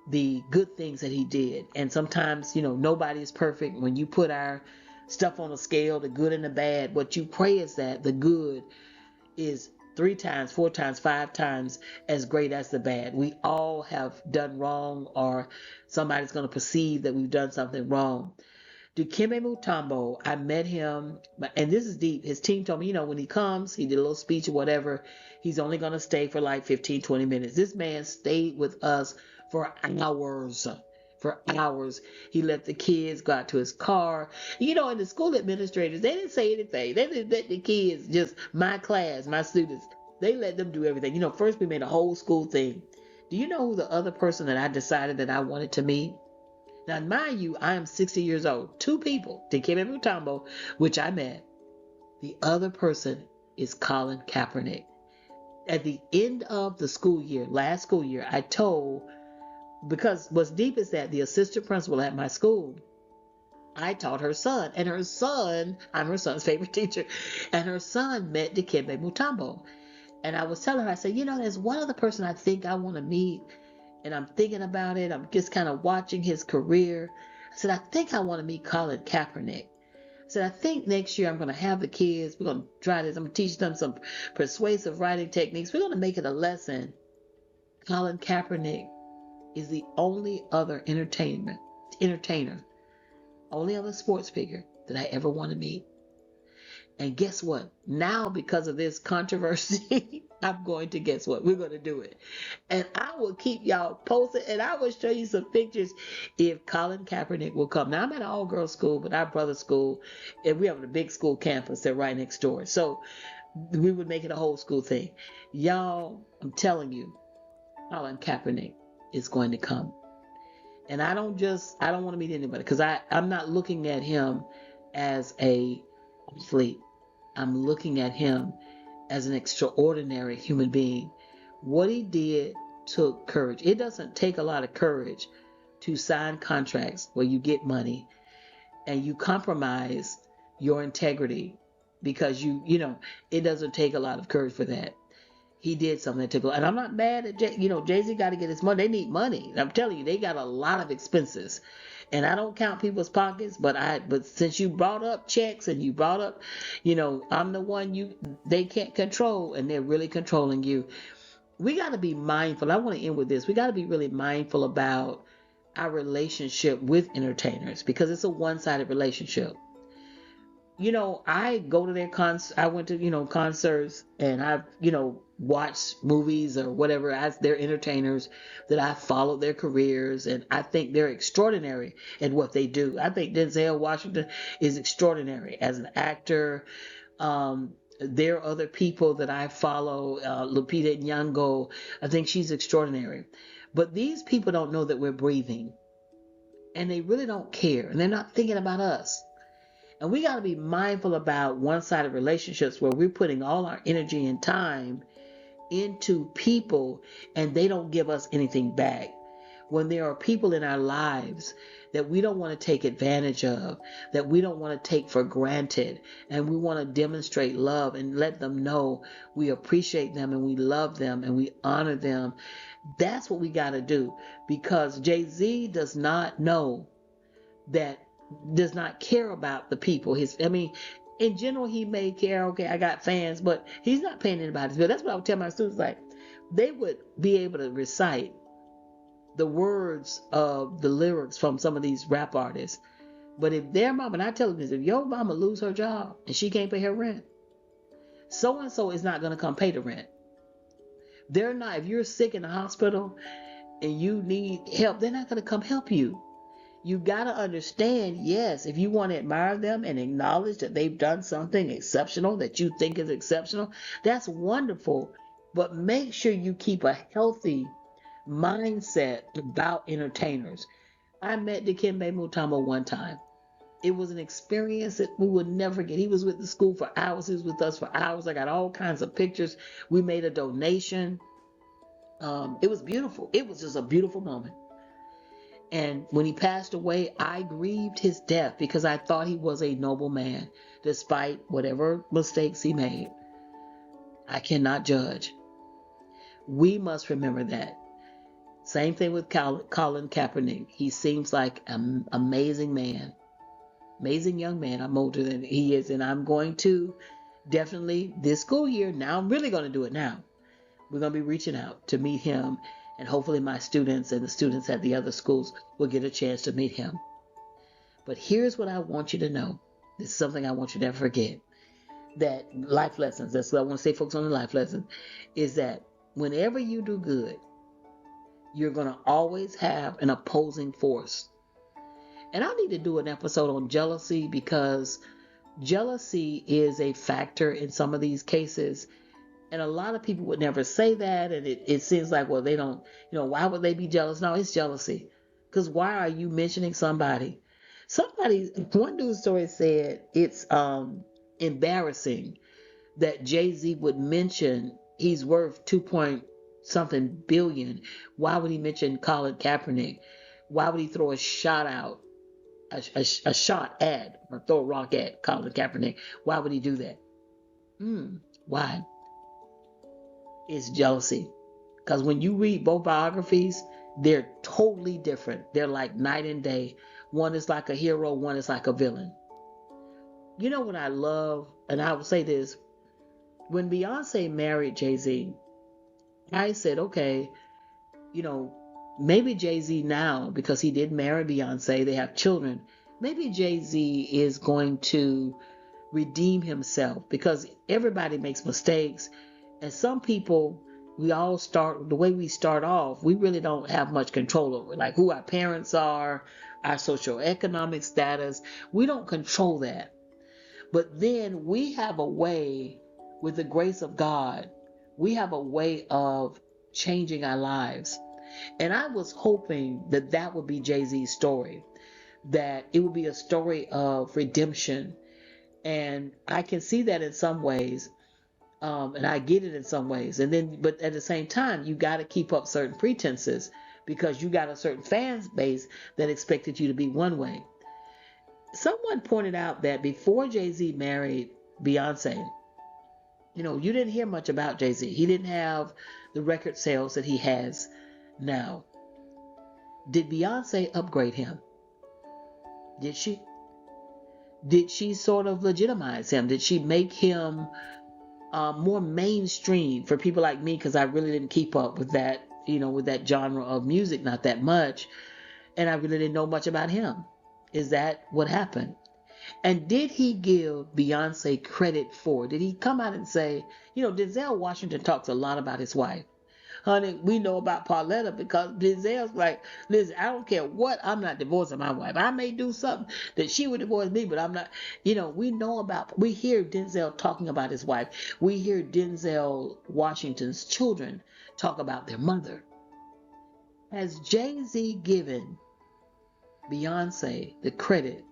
[SPEAKER 1] the good things that he did. And sometimes, nobody is perfect. When you put our stuff on a scale, the good and the bad, what you pray is that the good is 3 times, 4 times, 5 times as great as the bad. We all have done wrong, or somebody's going to perceive that we've done something wrong. Dikembe Mutombo, I met him, and this is deep. His team told me, when he comes, he did a little speech or whatever, he's only going to stay for like 15, 20 minutes. This man stayed with us for hours. For hours. He let the kids go out to his car. And the school administrators, they didn't say anything. They didn't let the kids, just my class, my students, they let them do everything. First we made a whole school thing. Do you know who the other person that I decided that I wanted to meet? Now, mind you, I am 60 years old. 2 people, Dikembe Mutombo, which I met. The other person is Colin Kaepernick. At the end of the school year, last school year, I told, because what's deep is that the assistant principal at my school, I taught her son, and her son, I'm her son's favorite teacher, and her son met Dikembe Mutombo. And I was telling her, I said, there's one other person I think I want to meet, and I'm thinking about it. I'm just kind of watching his career. I said, I think I want to meet Colin Kaepernick. I said, I think next year I'm going to have the kids. We're going to try this. I'm going to teach them some persuasive writing techniques. We're going to make it a lesson. Colin Kaepernick is the only other entertainer, only other sports figure that I ever want to meet. And guess what? Now, because of this controversy, I'm going to, guess what? We're going to do it. And I will keep y'all posted, and I will show you some pictures if Colin Kaepernick will come. Now, I'm at an all-girls school, but our brother's school, and we have a big school campus. They're right next door. So we would make it a whole school thing. Y'all, I'm telling you, Colin Kaepernick is going to come. And I don't want to meet anybody, because I'm not looking at him as a athlete. I'm looking at him as an extraordinary human being. What he did took courage. It doesn't take a lot of courage to sign contracts where you get money and you compromise your integrity, because it doesn't take a lot of courage for that. He did something that took, and I'm not mad at Jay-Z got to get his money. They need money. I'm telling you, they got a lot of expenses. And I don't count people's pockets, but since you brought up checks and you brought up, I'm the one they can't control, and they're really controlling you. We got to be mindful. I want to end with this. We got to be really mindful about our relationship with entertainers, because it's a one-sided relationship. I go to their I went to, concerts, and I've, watched movies or whatever as their entertainers, that I followed their careers, and I think they're extraordinary at what they do. I think Denzel Washington is extraordinary as an actor. There are other people that I follow, Lupita Nyong'o. I think she's extraordinary. But these people don't know that we're breathing, and they really don't care, and they're not thinking about us. And we got to be mindful about one-sided relationships where we're putting all our energy and time into people, and they don't give us anything back. When there are people in our lives that we don't want to take advantage of, that we don't want to take for granted, and we want to demonstrate love and let them know we appreciate them and we love them and we honor them, that's what we got to do. Because Jay-Z does not care about the people. In general, he may care, okay, I got fans, but he's not paying anybody's bill. That's what I would tell my students. Like, they would be able to recite the words of the lyrics from some of these rap artists, But if their mama, and I tell them this, if your mama lose her job and she can't pay her rent, so and so is not going to come pay the rent. They're not. If you're sick in the hospital and you need help, they're not going to come help you. You got to understand, yes, if you want to admire them and acknowledge that they've done something exceptional that you think is exceptional, that's wonderful. But make sure you keep a healthy mindset about entertainers. I met Dikembe Mutombo one time. It was an experience that we would never forget. He was with the school for hours. He was with us for hours. I got all kinds of pictures. We made a donation. It was beautiful. It was just a beautiful moment. And when he passed away, I grieved his death because I thought he was a noble man, despite whatever mistakes he made. I cannot judge. We must remember that. Same thing with Colin Kaepernick. He seems like an amazing man, amazing young man. I'm older than he is, and I'm going to definitely this school year. Now I'm really going to do it now. We're going to be reaching out to meet him, and hopefully my students and the students at the other schools will get a chance to meet him. But here's what I want you to know. This is something I want you to never forget. That life lessons, that's what I want to say, folks, on the life lessons, is that whenever you do good, you're going to always have an opposing force. And I need to do an episode on jealousy because jealousy is a factor in some of these cases. And a lot of people would never say that. And it seems like, well, they don't, why would they be jealous? No, it's jealousy. Because why are you mentioning somebody? One news story said it's embarrassing that Jay-Z would mention he's worth 2 point something billion. Why would he mention Colin Kaepernick? Why would he throw a shot out, a shot at, or throw a rock at Colin Kaepernick? Why would he do that? Why? It's jealousy. Because when you read both biographies, they're totally different. They're like night and day. One is like a hero, one is like a villain. You know what I love? And I will say this. When Beyonce married Jay-Z, I said, okay, maybe Jay-Z now, because he did marry Beyonce, they have children, maybe Jay-Z is going to redeem himself because everybody makes mistakes. And some people, the way we start off, we really don't have much control over, like who our parents are, our socioeconomic status. We don't control that. But then we have a way, with the grace of God, we have a way of changing our lives. And I was hoping that that would be Jay-Z's story, that it would be a story of redemption. And I can see that in some ways. And I get it in some ways. But at the same time, you got to keep up certain pretenses because you got a certain fan base that expected you to be one way. Someone pointed out that before Jay-Z married Beyonce, you didn't hear much about Jay-Z. He didn't have the record sales that he has now. Did Beyonce upgrade him? Did she? Did she sort of legitimize him? Did she make him more mainstream for people like me? Because I really didn't keep up with that, with that genre of music, not that much. And I really didn't know much about him. Is that what happened? And did he give Beyonce credit for? Did he come out and say, Denzel Washington talks a lot about his wife. Honey, we know about Pauletta because Denzel's like, listen, I don't care what, I'm not divorcing my wife. I may do something that she would divorce me, but I'm not, we hear Denzel talking about his wife. We hear Denzel Washington's children talk about their mother. Has Jay-Z given Beyonce the credit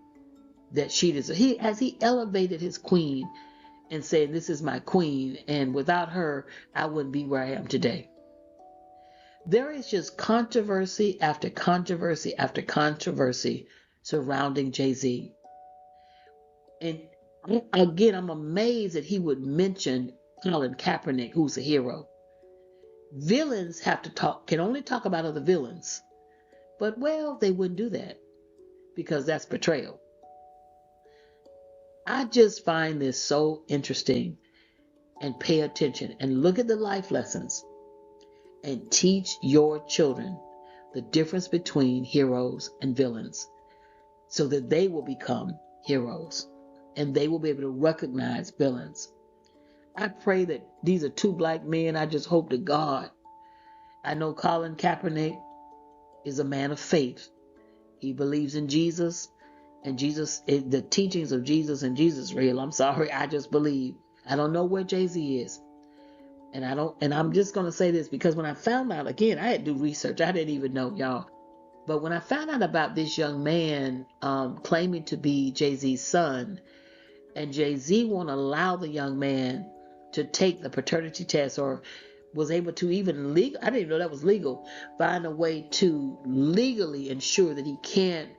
[SPEAKER 1] that she deserves? Has he elevated his queen and said, this is my queen, and without her, I wouldn't be where I am today? There is just controversy after controversy after controversy surrounding Jay-Z. And again, I'm amazed that he would mention Colin Kaepernick, who's a hero. Villains can only talk about other villains. But, well, they wouldn't do that because that's betrayal. I just find this so interesting, and pay attention and look at the life lessons and teach your children the difference between heroes and villains. so that they will become heroes and they will be able to recognize villains. I pray that these are two black men. I just hope to God. I know Colin Kaepernick is a man of faith. He believes in Jesus, and Jesus, the teachings of Jesus, and Jesus real. I'm sorry, I just believe. I don't know where Jay-Z is. And I'm just gonna say this because when I found out, again, I had to do research. I didn't even know, y'all. But when I found out about this young man claiming to be Jay-Z's son, and Jay-Z won't allow the young man to take the paternity test, or was able to even legal, I didn't even know that was legal, find a way to legally ensure that he can't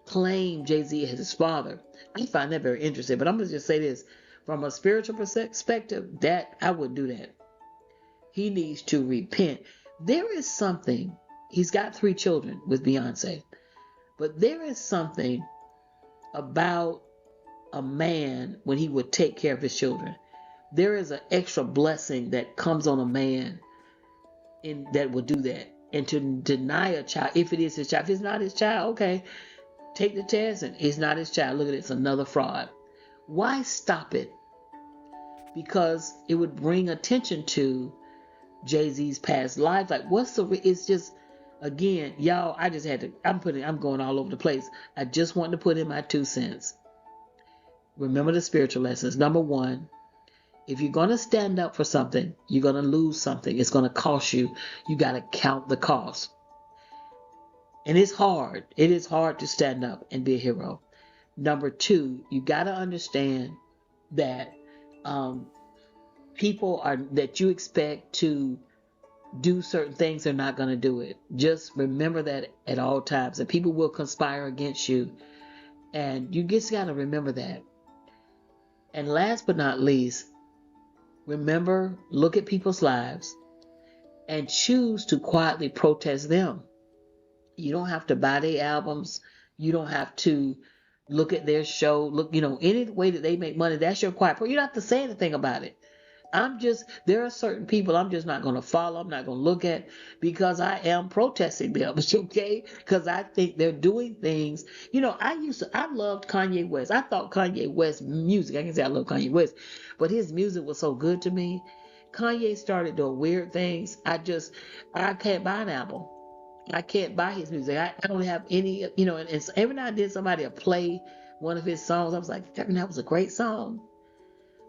[SPEAKER 1] claim Jay-Z as his father. I find that very interesting. But I'm gonna just say this, from a spiritual perspective, that I wouldn't do that. He needs to repent. There is something, he's got 3 children with Beyonce, but there is something about a man when he would take care of his children. There is an extra blessing that comes on a man that will do that. And to deny a child, if it is his child, if it's not his child, okay, take the test and it's not his child. Look at it, it's another fraud. Why stop it? Because it would bring attention to Jay-Z's past life. Like, it's just, again, y'all, I just had to, I'm going all over the place. I just wanted to put in my 2 cents. Remember the spiritual lessons. Number 1, if you're going to stand up for something, you're going to lose something. It's going to cost you. You got to count the cost. And it's hard. It is hard to stand up and be a hero. Number 2, you got to understand that people that you expect to do certain things are not going to do it. Just remember that at all times. That people will conspire against you. And you just got to remember that. And last but not least, remember, look at people's lives and choose to quietly protest them. You don't have to buy their albums. You don't have to look at their show. Look, any way that they make money, that's your quiet. You don't have to say anything about it. There are certain people I'm just not going to follow. I'm not going to look at because I am protesting them. Okay? Because I think they're doing things. I loved Kanye West. I thought Kanye West's music, I can say I love Kanye West, but his music was so good to me. Kanye started doing weird things. I can't buy an album. I can't buy his music. I don't have any, and so every now and then somebody will play one of his songs. I was like, that was a great song.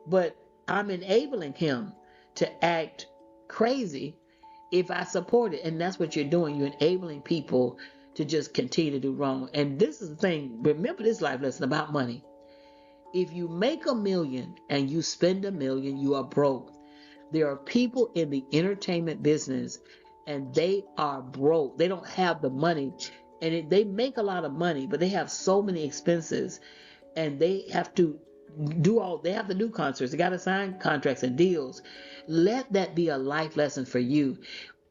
[SPEAKER 1] But I'm enabling him to act crazy if I support it. And that's what you're doing. You're enabling people to just continue to do wrong. And this is the thing. Remember this life lesson about money. If you make $1 million and you spend $1 million, you are broke. There are people in the entertainment business and they are broke. They don't have the money. And they make a lot of money, but they have so many expenses and they have to they have to do concerts. They got to sign contracts and deals. Let that be a life lesson for you.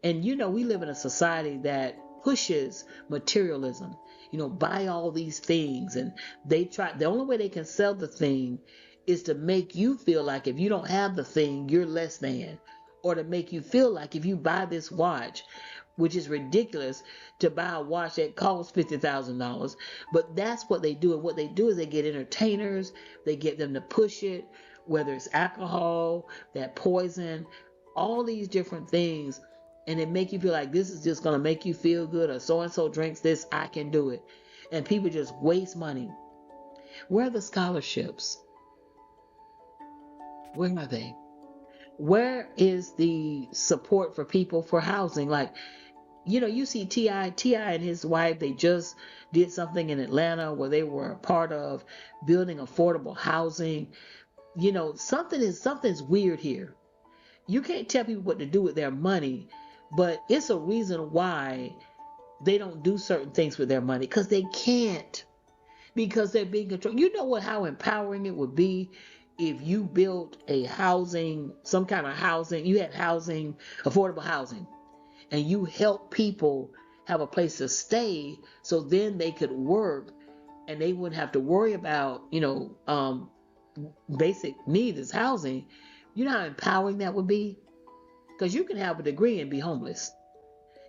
[SPEAKER 1] And we live in a society that pushes materialism. Buy all these things, and the only way they can sell the thing is to make you feel like if you don't have the thing, you're less than, or to make you feel like if you buy this watch, which is ridiculous to buy a watch that costs $50,000. But that's what they do. And what they do is they get entertainers, they get them to push it, whether it's alcohol, that poison, all these different things. And it make you feel like this is just going to make you feel good, or so-and-so drinks this, I can do it. And people just waste money. Where are the scholarships? Where are they? Where is the support for people for housing? Like, you see T.I. and his wife, they just did something in Atlanta where they were a part of building affordable housing. Something's weird here. You can't tell people what to do with their money, but it's a reason why they don't do certain things with their money, because they can't, because they're being controlled. How empowering it would be if you built some kind of housing, you had housing, affordable housing, and you help people have a place to stay, so then they could work and they wouldn't have to worry about, basic needs as housing. You know how empowering that would be? Because you can have a degree and be homeless.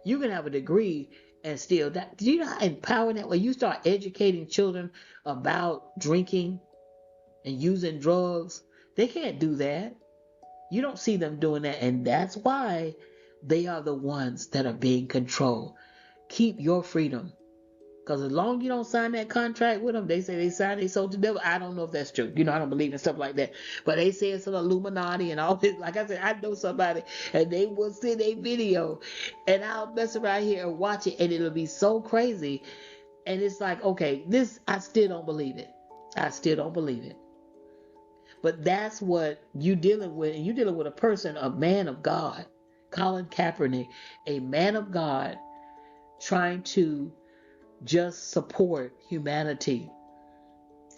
[SPEAKER 1] You can have a degree And still, that, do you know how empowering that? When you start educating children about drinking and using drugs, they can't do that. You don't see them doing that, and that's why they are the ones that are being controlled. Keep your freedom. Because as long as you don't sign that contract with them, they say they signed, they sold to the devil. I don't know if that's true. You know, I don't believe in stuff like that. But they say it's an Illuminati and all this. Like I said, I know somebody, and they will send a video, and I'll mess around here and watch it, and it'll be so crazy. And it's like, okay, this, I still don't believe it. I still don't believe it. But that's what you dealing with. And you're dealing with a person, a man of God, Colin Kaepernick, a man of God, trying to just support humanity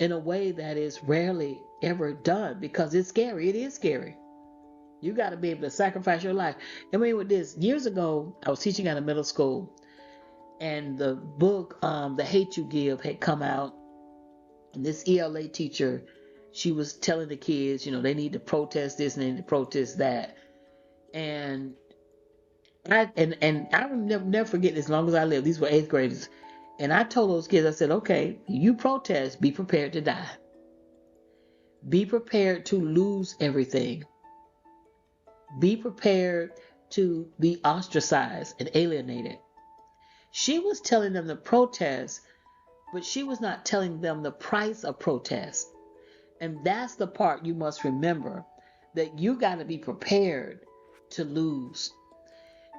[SPEAKER 1] in a way that is rarely ever done, because it's scary. It is scary. You got to be able to sacrifice your life. I mean, with this, years ago, I was teaching at a middle school, and the book, The Hate You Give, had come out. And this ELA teacher, she was telling the kids, they need to protest this and they need to protest that. And I will never forget this as long as I live. These were 8th graders. And I told those kids, I said, okay, you protest, be prepared to die. Be prepared to lose everything. Be prepared to be ostracized and alienated. She was telling them to protest, but she was not telling them the price of protest. And that's the part you must remember, that you got to be prepared to lose.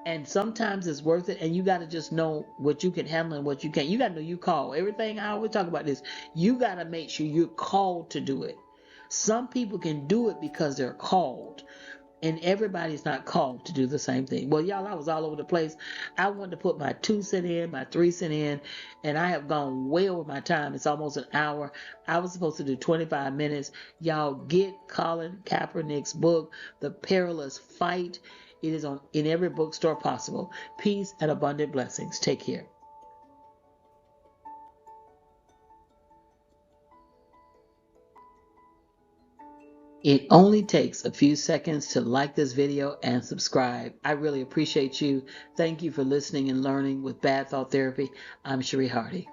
[SPEAKER 1] And sometimes it's worth it, and you got to just know what you can handle and what you can't. You got to know you call. Everything, I always talk about this, you got to make sure you're called to do it. Some people can do it because they're called, and everybody's not called to do the same thing. Well, y'all, I was all over the place. I wanted to put my 2 cent in, my 3 cent in, and I have gone way over my time. It's almost an hour. I was supposed to do 25 minutes. Y'all, get Colin Kaepernick's book, The Perilous Fight. It is in every bookstore possible. Peace and abundant blessings. Take care. It only takes a few seconds to like this video and subscribe. I really appreciate you. Thank you for listening and learning with Bad Thought Therapy. I'm Sheree Hardy.